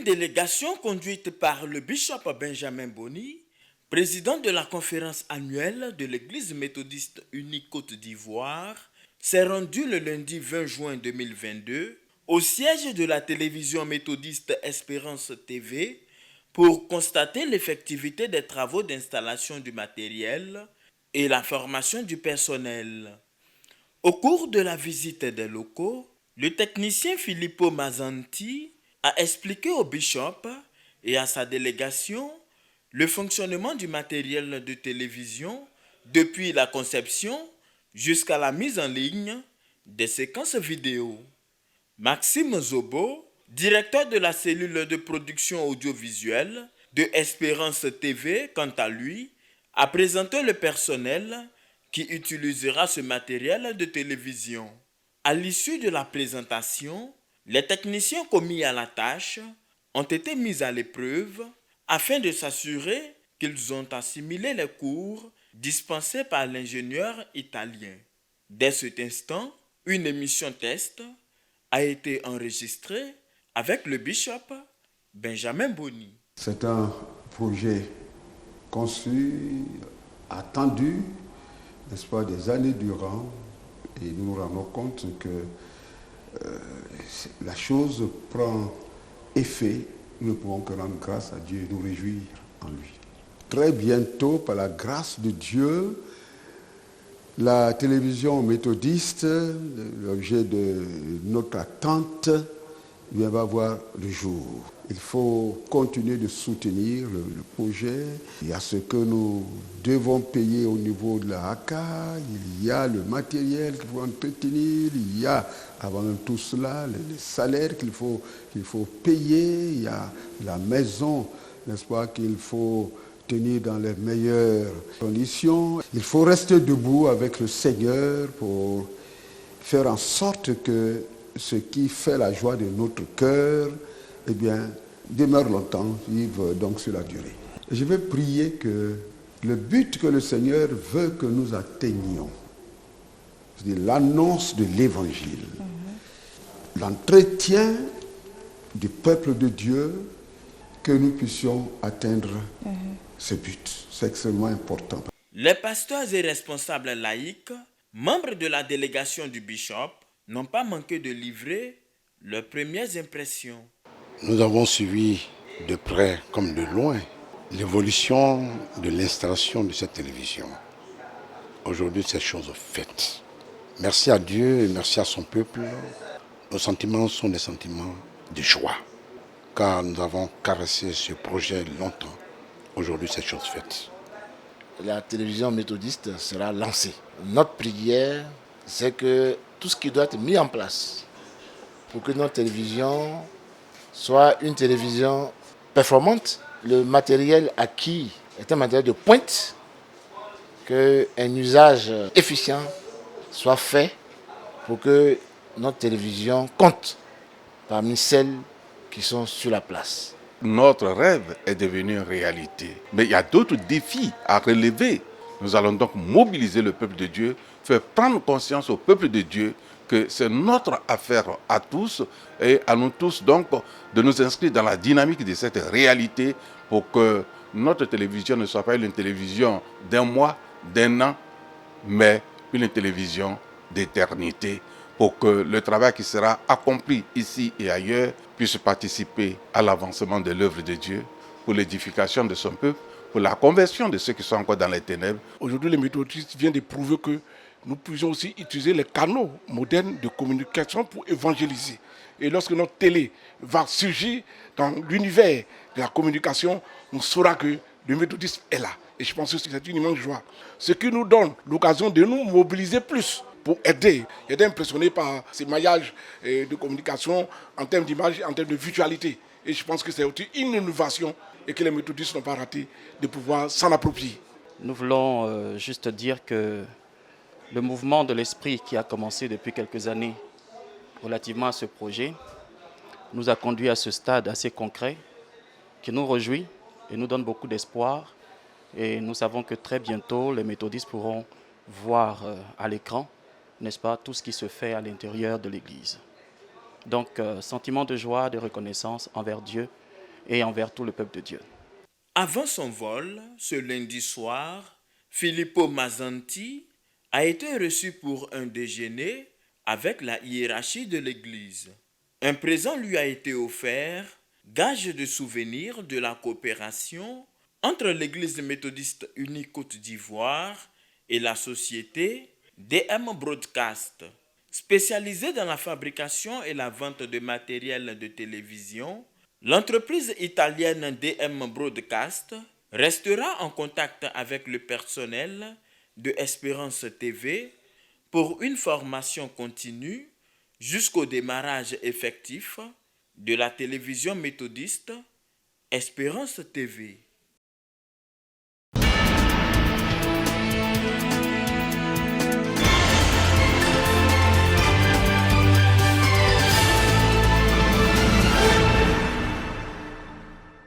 délégation conduite par le bishop Benjamin Boni, président de la conférence annuelle de l'Église méthodiste unie Côte d'Ivoire, s'est rendue le lundi 20 juin 2022 au siège de la télévision méthodiste Espérance TV pour constater l'effectivité des travaux d'installation du matériel et la formation du personnel. Au cours de la visite des locaux, le technicien Filippo Mazzanti a expliqué au bishop et à sa délégation le fonctionnement du matériel de télévision depuis la conception jusqu'à la mise en ligne des séquences vidéo. Maxime Zobo, directeur de la cellule de production audiovisuelle de Espérance TV, quant à lui, a présenté le personnel qui utilisera ce matériel de télévision. À l'issue de la présentation, les techniciens commis à la tâche ont été mis à l'épreuve afin de s'assurer qu'ils ont assimilé les cours dispensés par l'ingénieur italien. Dès cet instant, une émission test a été enregistrée avec le bishop Benjamin Boni. C'est un projet conçu, attendu, n'est-ce pas, des années durant, et nous nous rendons compte que la chose prend effet. Nous ne pouvons que rendre grâce à Dieu et nous réjouir en lui. Très bientôt, par la grâce de Dieu, la télévision méthodiste, l'objet de notre attente, va voir le jour. Il faut continuer de soutenir le projet. Il y a ce que nous devons payer au niveau de la HACA, il y a le matériel qu'il faut entretenir, il y a, avant tout cela, les salaires qu'il faut payer, il y a la maison, n'est-ce pas, qu'il faut tenir dans les meilleures conditions. Il faut rester debout avec le Seigneur pour faire en sorte que ce qui fait la joie de notre cœur, eh bien, demeure longtemps, vive donc sur la durée. Je vais prier que le but que le Seigneur veut que nous atteignions, c'est-à-dire l'annonce de l'Évangile, l'entretien du peuple de Dieu, que nous puissions atteindre ce but. C'est extrêmement important. Les pasteurs et responsables laïcs, membres de la délégation du bishop, n'ont pas manqué de livrer leurs premières impressions. Nous avons suivi de près comme de loin l'évolution de l'installation de cette télévision. Aujourd'hui, c'est chose faite. Merci à Dieu et merci à son peuple. Nos sentiments sont des sentiments de joie, car nous avons caressé ce projet longtemps. Aujourd'hui, c'est chose faite. La télévision méthodiste sera lancée. Notre prière, c'est que tout ce qui doit être mis en place pour que notre télévision soit une télévision performante, le matériel acquis est un matériel de pointe, qu'un usage efficient soit fait pour que notre télévision compte parmi celles qui sont sur la place. Notre rêve est devenu une réalité. Mais il y a d'autres défis à relever. Nous allons donc mobiliser le peuple de Dieu, faire prendre conscience au peuple de Dieu que c'est notre affaire à tous et à nous tous donc de nous inscrire dans la dynamique de cette réalité pour que notre télévision ne soit pas une télévision d'un mois, d'un an, mais une télévision d'éternité, pour que le travail qui sera accompli ici et ailleurs puisse participer à l'avancement de l'œuvre de Dieu, pour l'édification de son peuple, pour la conversion de ceux qui sont encore dans les ténèbres. Aujourd'hui, les méthodistes viennent de prouver que nous pouvons aussi utiliser les canaux modernes de communication pour évangéliser. Et lorsque notre télé va surgir dans l'univers de la communication, on saura que le méthodisme est là. Et je pense que c'est une immense joie. Ce qui nous donne l'occasion de nous mobiliser plus pour aider. J'ai été impressionné par ces maillages de communication en termes d'image, en termes de visualité. Et je pense que c'est aussi une innovation et que les méthodistes n'ont pas raté de pouvoir s'en approprier. Nous voulons juste dire que le mouvement de l'esprit qui a commencé depuis quelques années relativement à ce projet nous a conduit à ce stade assez concret qui nous réjouit et nous donne beaucoup d'espoir. Et nous savons que très bientôt, les méthodistes pourront voir à l'écran, n'est-ce pas, tout ce qui se fait à l'intérieur de l'Église. Donc, sentiment de joie, de reconnaissance envers Dieu et envers tout le peuple de Dieu. Avant son vol, ce lundi soir, Filippo Mazzanti a été reçu pour un déjeuner avec la hiérarchie de l'Église. Un présent lui a été offert, gage de souvenir de la coopération entre l'Église méthodiste unie Côte d'Ivoire et la société DM Broadcast, spécialisée dans la fabrication et la vente de matériel de télévision. L'entreprise italienne DM Broadcast restera en contact avec le personnel de Espérance TV pour une formation continue jusqu'au démarrage effectif de la télévision méthodiste Espérance TV.